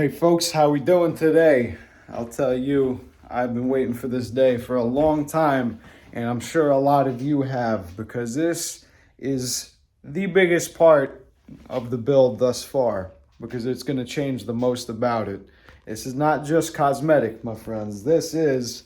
Hey folks, how we doing today? I'll tell you, I've been waiting for this day for a long time, and I'm sure a lot of you have, because this is the biggest part of the build thus far, because it's going to change the most about it. This is not just cosmetic, my friends. This is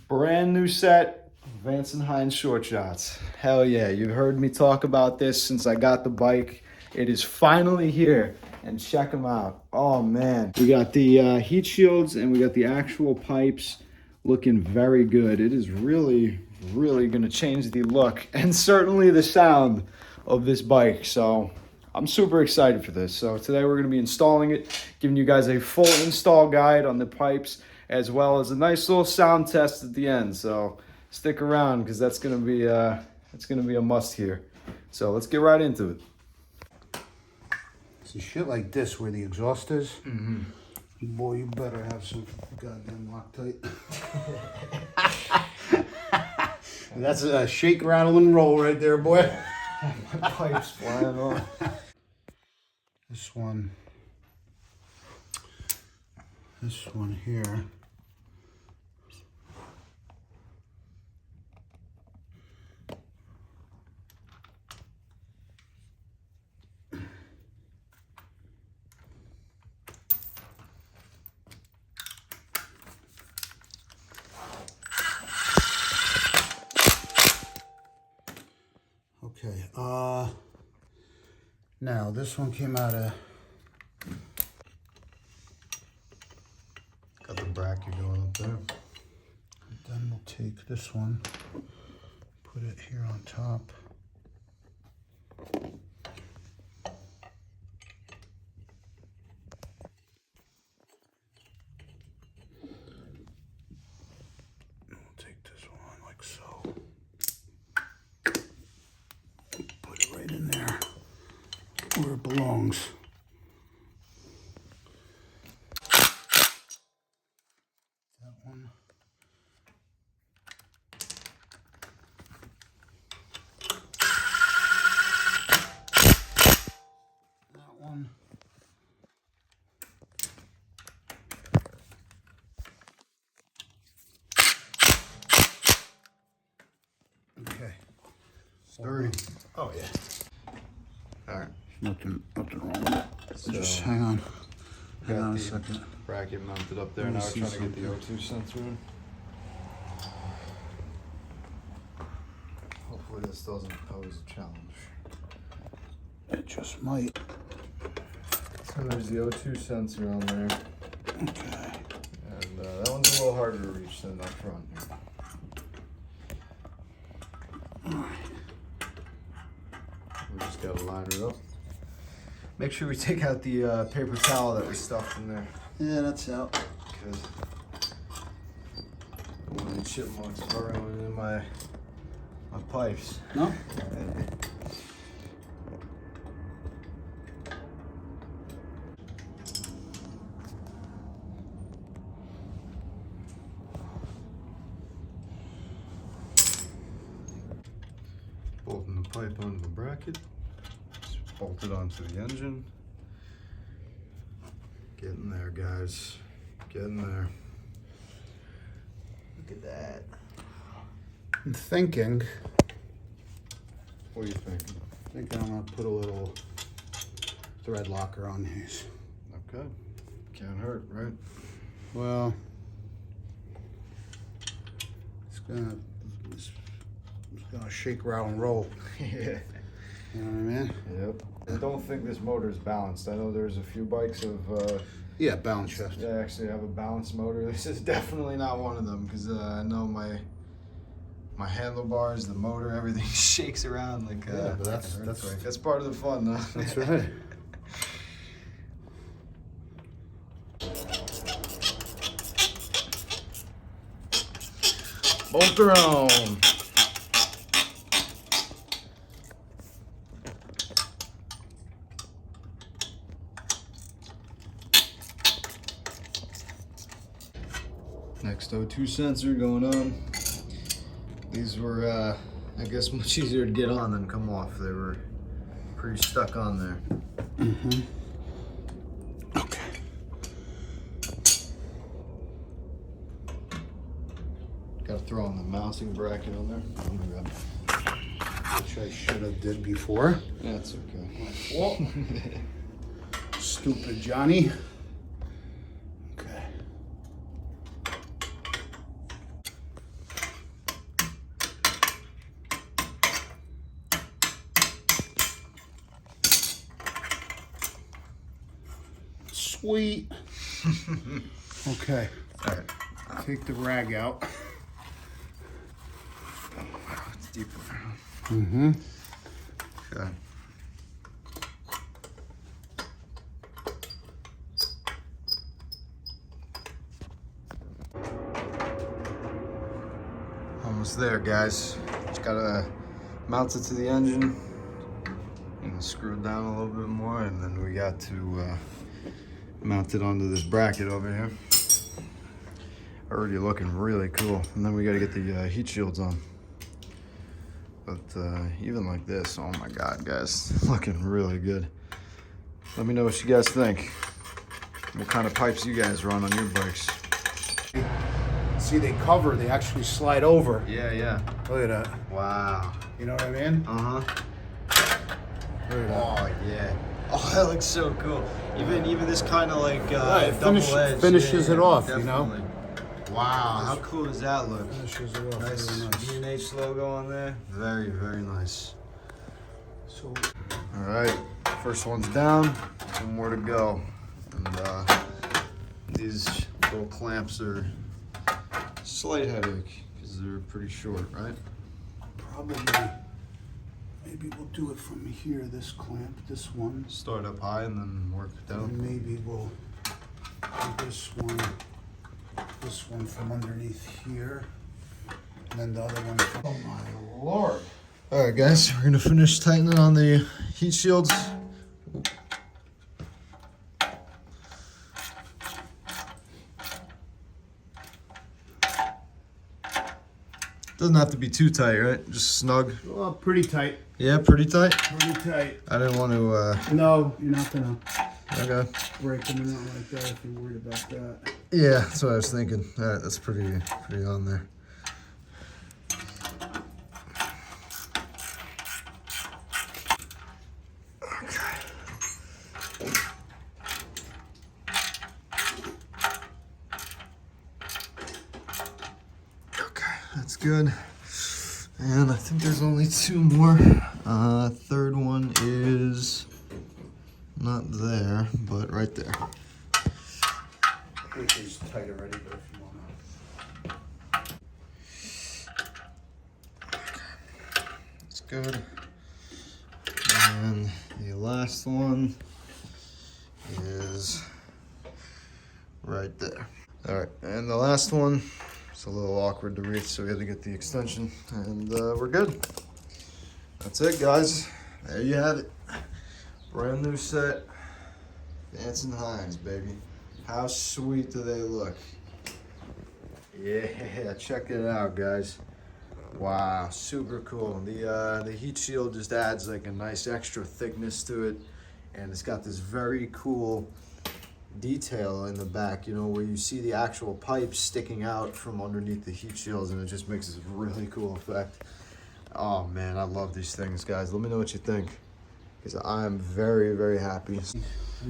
brand new set Vance Hines short shots. Hell yeah, you've heard me talk about this since I got the bike. It is finally here. And check them out. Oh man, we got the heat shields and we got the actual pipes looking very good. It is really gonna change the look and certainly the sound of this bike. So I'm super excited for this. So today we're gonna be installing it, giving you guys a full install guide on the pipes, as well as a nice little sound test at the end. So stick around, because that's gonna be a must here. So let's get right into it. See, shit like this where the exhaust is, boy, you better have some goddamn Loctite. That's a shake, rattle, and roll right there, boy. My pipe's flying off. This one here. Okay, now this one came out of, Got the bracket going up there. then we'll take this one, put it here on top. We'll take this one like so. Put it right in there where it belongs. That one. That one. Okay. Sturdy. Oh yeah. Alright. Nothing wrong with it. So, Just hang on. Hang got on a the second. bracket mounted up there. Let me Now we're see trying to get the something. O2 sensor in. Hopefully this doesn't pose a challenge. It just might. So there's the O2 sensor on there. Okay. And that one's a little harder to reach than up front here. We just gotta line it up. Make sure we take out the paper towel that we stuffed in there, Yeah, that's out. because I don't want any chipmunks burrowing in my pipes. No? Bolting the pipe onto the bracket. Just bolt it onto the engine. Getting there, guys. Getting there. Look at that. I'm thinking What are you thinking? I'm gonna put a little thread locker on these. Okay. Can't hurt, right? Well, it's gonna shake, rattle, and roll. Yeah. You know what I mean? Yep. I don't think this motor is balanced. I know there's a few bikes of Yeah, balance chest. that actually have a balanced motor. This is definitely not one of them, because I know my handlebars, the motor, everything shakes around like Yeah, but that's part of the fun, though. That's right. Bolt her on. Next O2 sensor going on. These were, I guess, much easier to get on than come off. They were pretty stuck on there. Mm-hmm. Okay. Gotta throw on the mounting bracket on there. I'm gonna grab it. Which I should have did before. Yeah, it's okay. My fault. Stupid Johnny. Okay. Sweet. Okay. All right. Take the rag out. It's deeper. Mm-hmm. Okay. Almost there, guys. Just gotta mount it to the engine and screw it down a little bit more, and then we got to mount it onto this bracket over here. Already looking really cool. And then we gotta get the heat shields on. But even like this, oh my God, guys, looking really good. Let me know what you guys think. What kind of pipes you guys run on your bikes? See, they cover, they actually slide over. Yeah, yeah. Look at that. Wow. You know what I mean? Uh-huh. Look at that. Oh, yeah. Oh, that looks so cool. Even this kind of like Right, double edge. finishes yeah, it off, definitely. you know? Wow, how cool does that look? Finishes it off. Nice Really nice. B&H logo on there. Very, very nice. So, All right, first one's down. One more to go. And these little clamps are a slight headache because they're pretty short, right? probably, maybe we'll do it from here, this clamp, this one. Start up high and then work And down. maybe we'll do this one from underneath here. And then the other one from, oh my Lord. All right, guys, we're gonna finish tightening on the heat shields. Doesn't have to be too tight, right? Just snug. Well, pretty tight, Yeah, pretty tight. pretty tight. I didn't want to. No, you're not gonna Okay. break them out like that if you're worried about that. Yeah, that's what I was thinking. All right, that's pretty on there. Okay, that's good. And I think there's only two more. Third one is not there, but right there. Which is tight already, but if you wanna. That's good. And the last one is right there. All right, and the last one, it's a little awkward to reach, so we had to get the extension, and we're good. That's it, guys. There you have it. Brand new set. Vance Hines, baby. How sweet do they look? Yeah, check it out, guys. Wow, super cool. The heat shield just adds like a nice extra thickness to it, and it's got this very cool detail in the back, you know, where you see the actual pipes sticking out from underneath the heat shields, and it just makes this really cool effect. Oh man, I love these things, guys. Let me know what you think, because I'm very, very happy.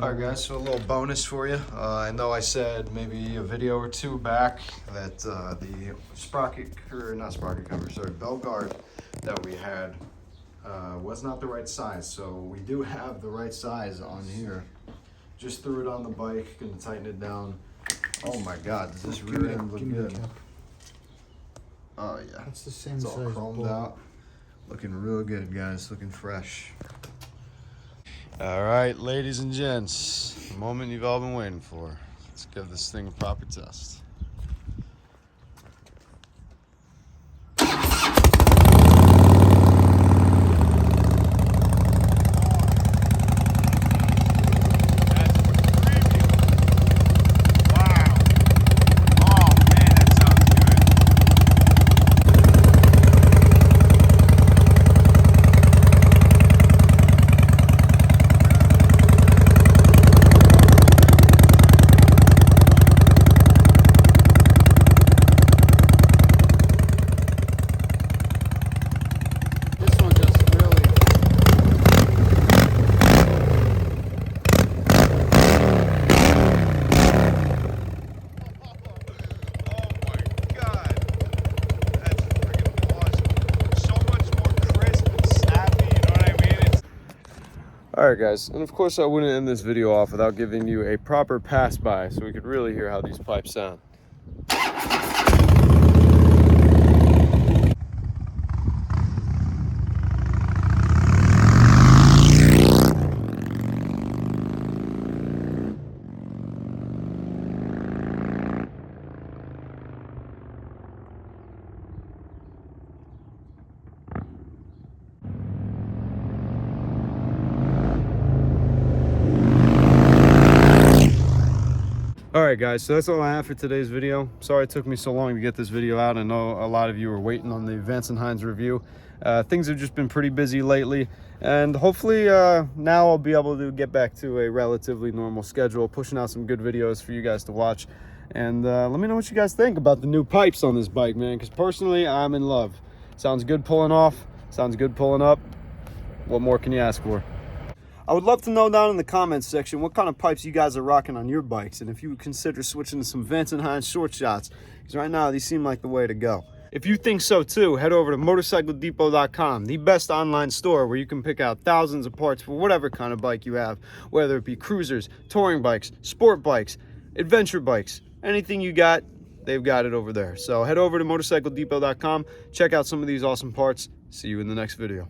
All right, guys, so a little bonus for you. I know I said maybe a video or two back that the sprocket, or not sprocket cover, sorry, bell guard that we had was not the right size. So we do have the right size on here. Just threw it on the bike, gonna tighten it down. Oh my God, does this rear end look good? Oh yeah, That's the same it's all size chromed ball. out. Looking real good, guys, looking fresh. All right, ladies and gents, the moment you've all been waiting for. Let's give this thing a proper test. Alright guys, and of course I wouldn't end this video off without giving you a proper pass by so we could really hear how these pipes sound. Alright guys, so that's all I have for today's video. Sorry it took me so long to get this video out. I know a lot of you were waiting on the Vance Hines review. Things have just been pretty busy lately, and hopefully now I'll be able to get back to a relatively normal schedule, pushing out some good videos for you guys to watch. And let me know what you guys think about the new pipes on this bike, man, because personally I'm in love. Sounds good pulling off, sounds good pulling up. What more can you ask for? I would love to know down in the comments section what kind of pipes you guys are rocking on your bikes, and if you would consider switching to some Vance Hines short shots, because right now these seem like the way to go. If you think so too, head over to motorcycledepot.com, the best online store where you can pick out thousands of parts for whatever kind of bike you have, whether it be cruisers, touring bikes, sport bikes, adventure bikes, anything you got, they've got it over there. So head over to motorcycledepot.com, check out some of these awesome parts. See you in the next video.